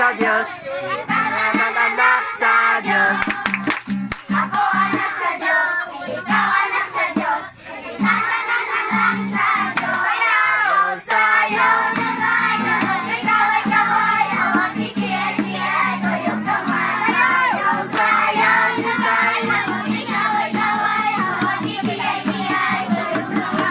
sa Diyos. Kita naman anak sa Diyos. Ako anak sa Diyos. Ikaw anak sa Diyos. Kita naman anak sa Diyos. Sayaw, sayaw naman. Ikaw ay kaway. Awag kikiyay-kiyay. Tuyong kamay. Sayaw, sayaw naman. Ikaw ay kaway. Awag kikiyay-kiyay. Tuyong kamay.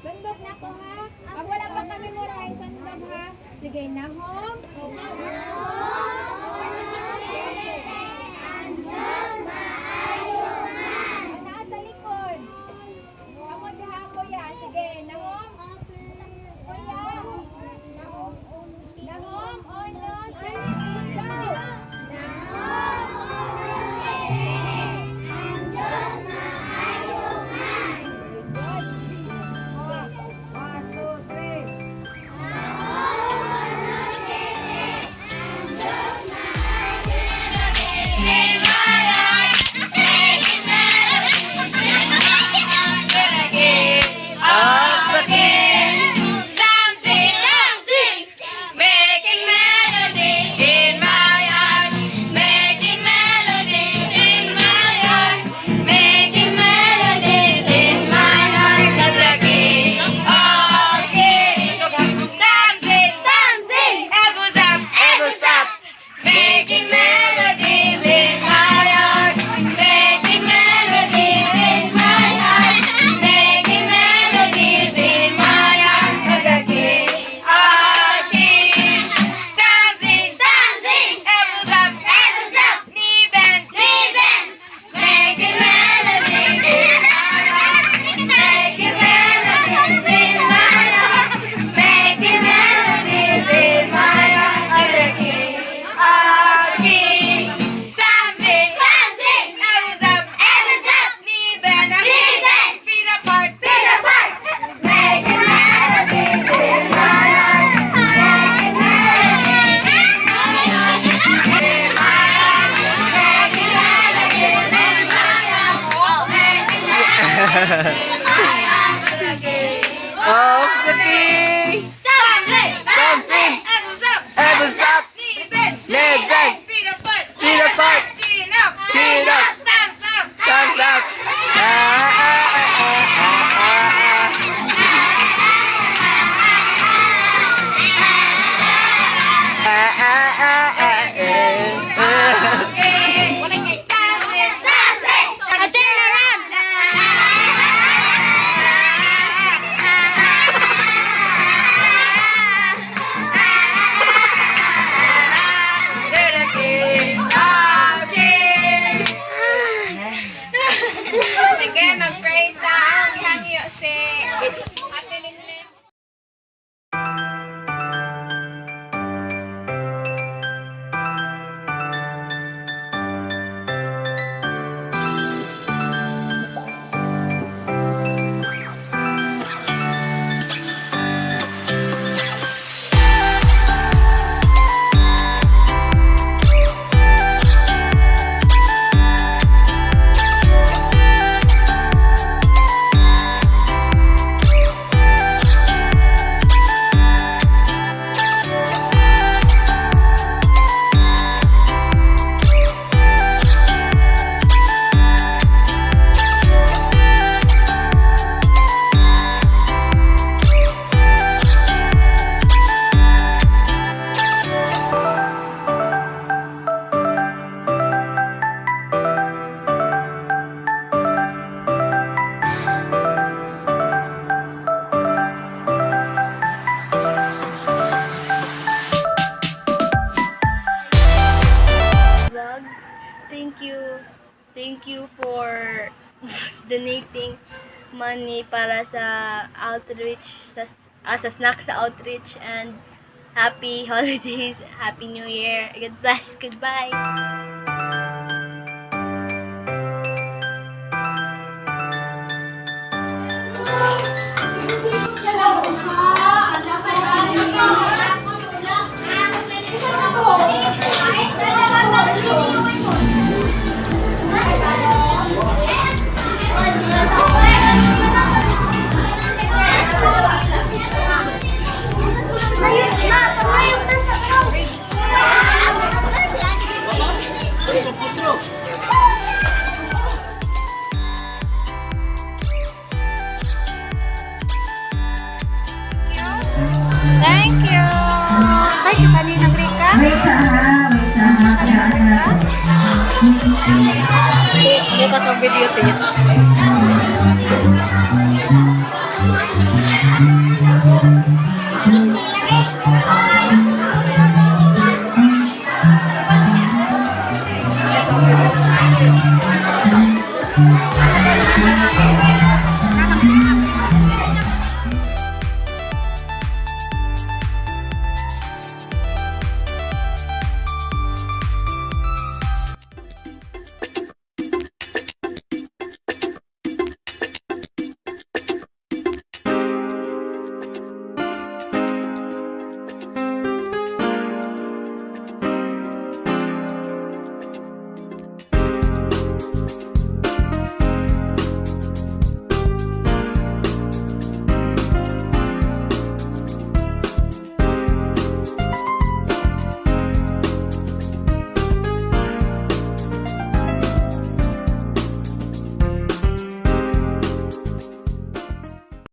Sundog na ko ha. Pag wala pa kami murahin, sundog ha. Sige na home. Nasa likod. Amo diha kuya. Sige na home. Kuya. Na home. On no. Go. Of the king comes in. Elbows up. Leg back. Feet apart. Chin up. Thumbs up. donating money para sa outreach, sa snack sa outreach, and happy holidays, happy new year. God bless, goodbye. Thank you. Ay, kanina Rika. Bukas ang video, teach.